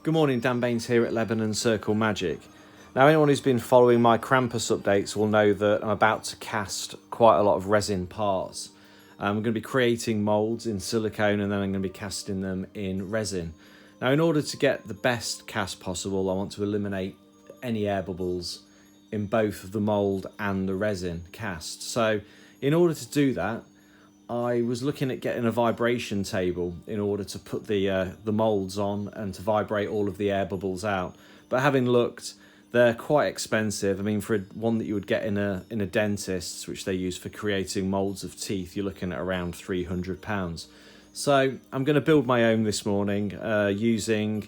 Good morning, Dan Baines here at Lebanon Circle Magic. Now, anyone who's been following my Krampus updates will know that I'm about to cast quite a lot of resin parts. I'm going to be creating moulds in silicone and then I'm going to be casting them in resin. Now, in order to get the best cast possible, I want to eliminate any air bubbles in both the mould and the resin cast. So, in order to do that, I was looking at getting a vibration table in order to put the moulds on and to vibrate all of the air bubbles out. But having looked, they're quite expensive. I mean, for one that you would get in a dentist's, which they use for creating moulds of teeth, you're looking at around £300. So I'm going to build my own this morning using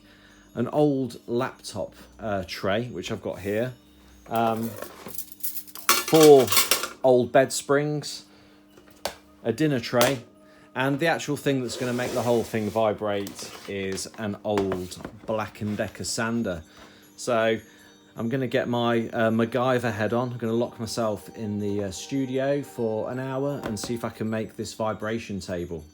an old laptop tray, which I've got here, 4 old bed springs, a dinner tray, and the actual thing that's going to make the whole thing vibrate is an old Black & Decker sander. So I'm going to get my MacGyver head on. I'm going to lock myself in the studio for an hour and see if I can make this vibration table.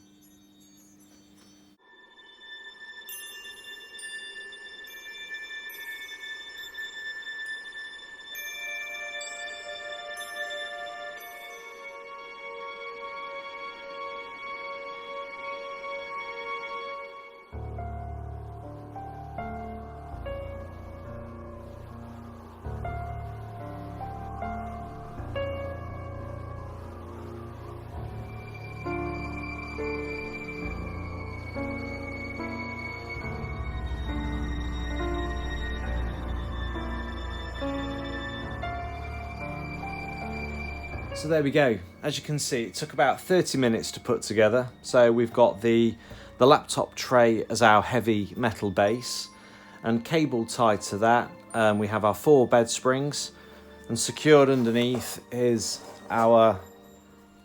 So there we go. As you can see, it took about 30 minutes to put together. So we've got the laptop tray as our heavy metal base, and cable tied to that, we have our 4 bed springs, and secured underneath is our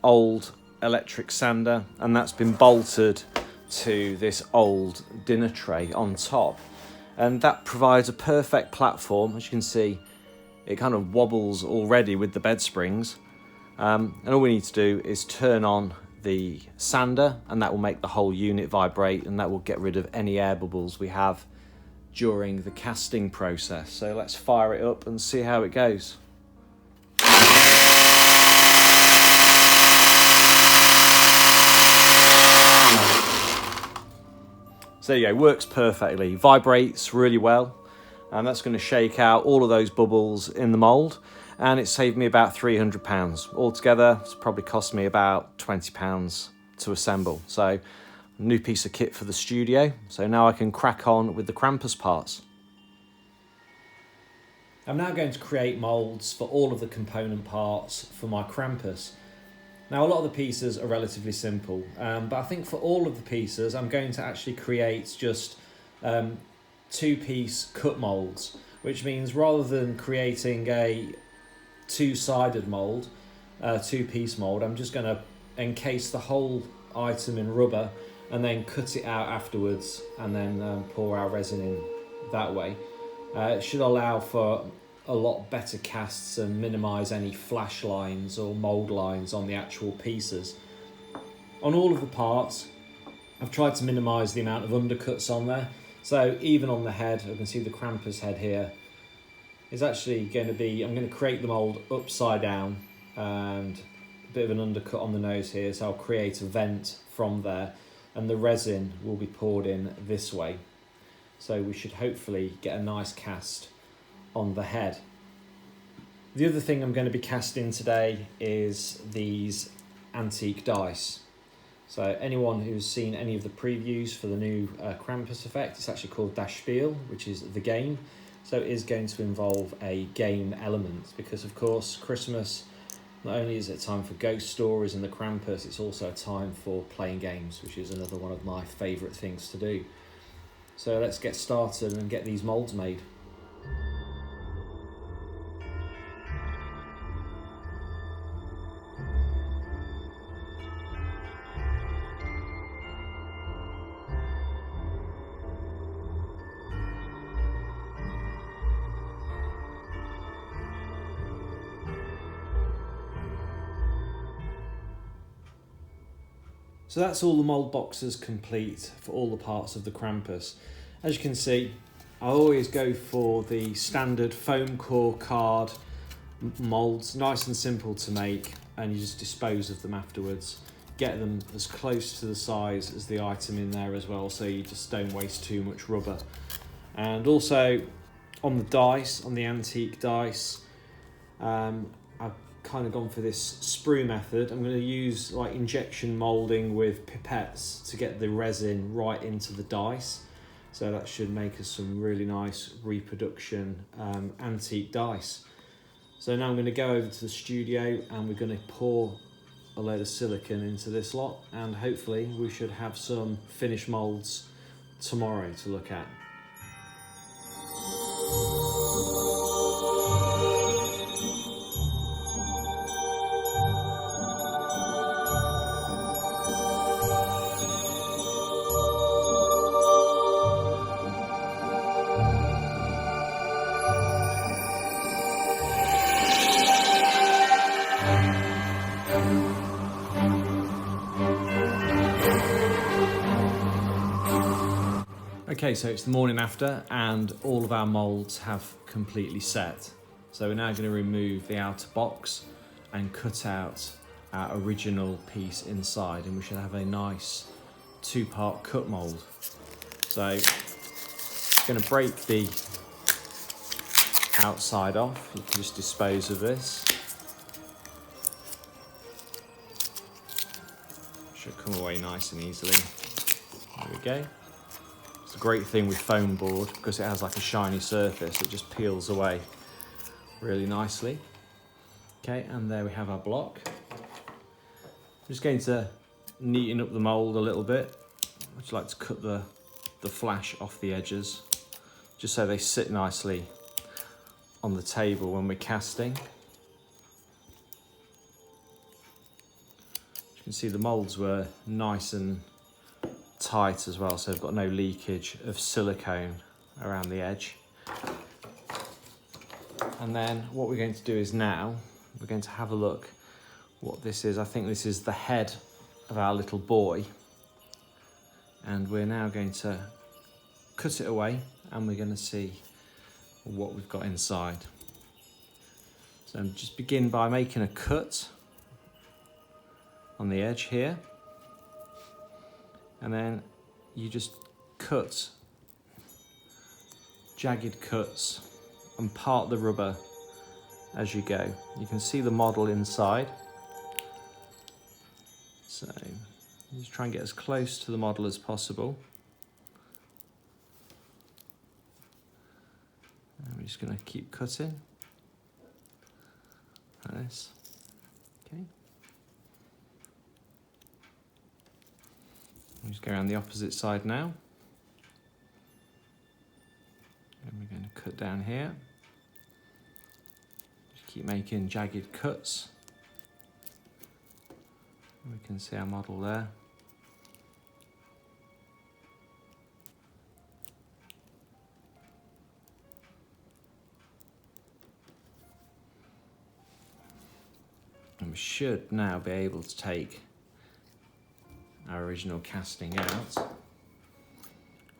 old electric sander, and that's been bolted to this old dinner tray on top. And that provides a perfect platform. As you can see, it kind of wobbles already with the bed springs. And all we need to do is turn on the sander, and that will make the whole unit vibrate, and that will get rid of any air bubbles we have during the casting process. So let's fire it up and see how it goes. So there you go, works perfectly, vibrates really well, and that's going to shake out all of those bubbles in the mould. And it saved me about £300. Altogether, it's probably cost me about £20 to assemble. So, new piece of kit for the studio. So now I can crack on with the Krampus parts. I'm now going to create moulds for all of the component parts for my Krampus. Now, a lot of the pieces are relatively simple, but I think for all of the pieces, I'm going to actually create just 2-piece cut moulds, which means rather than creating a 2-sided mould, 2-piece mould, I'm just going to encase the whole item in rubber and then cut it out afterwards, and then pour our resin in that way. It should allow for a lot better casts and minimise any flash lines or mould lines on the actual pieces. On all of the parts, I've tried to minimise the amount of undercuts on there, so even on the head, you can see the Krampus head here is actually going to be, I'm going to create the mould upside down and a bit of an undercut on the nose here, so I'll create a vent from there, and the resin will be poured in this way. So we should hopefully get a nice cast on the head. The other thing I'm going to be casting today is these antique dice. So anyone who's seen any of the previews for the new Krampus effect, it's actually called Das Spiel, which is the game. So it is going to involve a game element, because of course Christmas, not only is it time for ghost stories and the Krampus, it's also a time for playing games, which is another one of my favourite things to do. So let's get started and get these moulds made. So that's all the mould boxes complete for all the parts of the Krampus. As you can see, I always go for the standard foam core card moulds, nice and simple to make, and you just dispose of them afterwards. Get them as close to the size as the item in there as well, so you just don't waste too much rubber. And also on the dice, on the antique dice, I've kind of gone for this sprue method. I'm going to use like injection moulding with pipettes to get the resin right into the dice. So that should make us some really nice reproduction antique dice. So now I'm going to go over to the studio and we're going to pour a load of silicone into this lot, and hopefully we should have some finished moulds tomorrow to look at. Okay, so it's the morning after and all of our moulds have completely set. So we're now going to remove the outer box and cut out our original piece inside, and we should have a nice two-part cut mould. So I'm going to break the outside off. You can just dispose of this. Should come away nice and easily. There we go. It's a great thing with foam board because it has like a shiny surface. It just peels away really nicely. Okay, and there we have our block. Just going to neaten up the mould a little bit. I just like to cut the flash off the edges just so they sit nicely on the table when we're casting. As you can see, the moulds were nice and tight as well, so they've got no leakage of silicone around the edge. And then what we're going to do is now we're going to have a look what this is. I think this is the head of our little boy, and we're now going to cut it away and we're going to see what we've got inside. So just begin by making a cut on the edge here, and then you just cut jagged cuts and part the rubber as you go. You can see the model inside, so just try and get as close to the model as possible. And we're just going to keep cutting like this. Okay. We'll just go around the opposite side now. And we're going to cut down here. Just keep making jagged cuts. We can see our model there. And we should now be able to take our original casting out,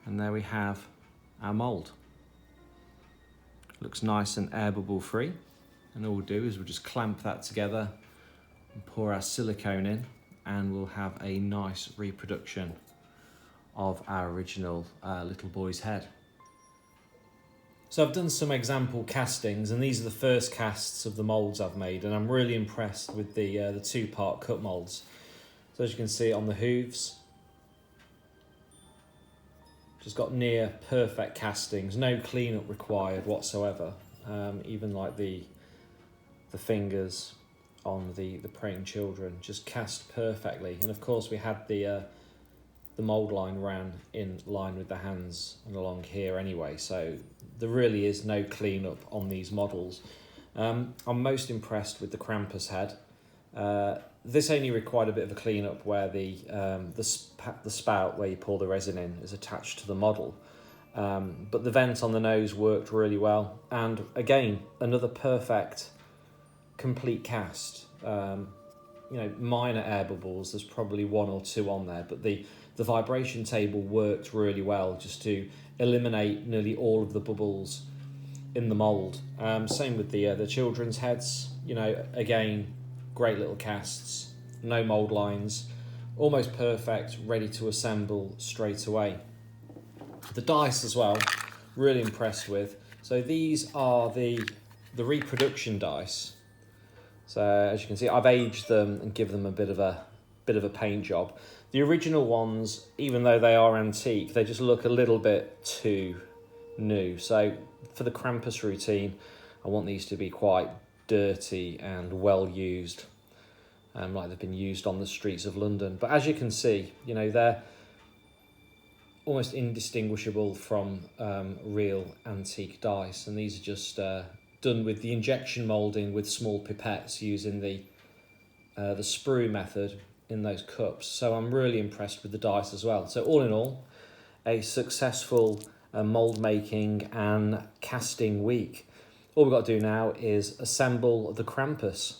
and there we have our mould. Looks nice and air bubble free, and all we'll do is we'll just clamp that together and pour our silicone in, and we'll have a nice reproduction of our original little boy's head. So I've done some example castings, and these are the first casts of the moulds I've made, and I'm really impressed with the two-part cut moulds. So as you can see on the hooves, just got near perfect castings, no cleanup required whatsoever. Even like the fingers on the praying children, just cast perfectly. And of course we had the mould line ran in line with the hands and along here anyway, so there really is no cleanup on these models. I'm most impressed with the Krampus Head. This only required a bit of a clean-up where the spout where you pour the resin in is attached to the model. But the vent on the nose worked really well. And again, another perfect, complete cast. Minor air bubbles, there's probably one or two on there, but the the vibration table worked really well just to eliminate nearly all of the bubbles in the mould. Same with the children's heads. You know, again, great little casts, no mould lines, almost perfect, ready to assemble straight away. The dice as well, really impressed with. So these are the reproduction dice. So as you can see, I've aged them and given them a bit of a paint job. The original ones, even though they are antique, they just look a little bit too new. So for the Krampus routine, I want these to be quite dirty and well used, like they've been used on the streets of London. But as you can see, you know, they're almost indistinguishable from real antique dice, and these are just done with the injection moulding with small pipettes using the sprue method in those cups. So I'm really impressed with the dice as well. So all in all, a successful mould making and casting week. All we've got to do now is assemble the Krampus.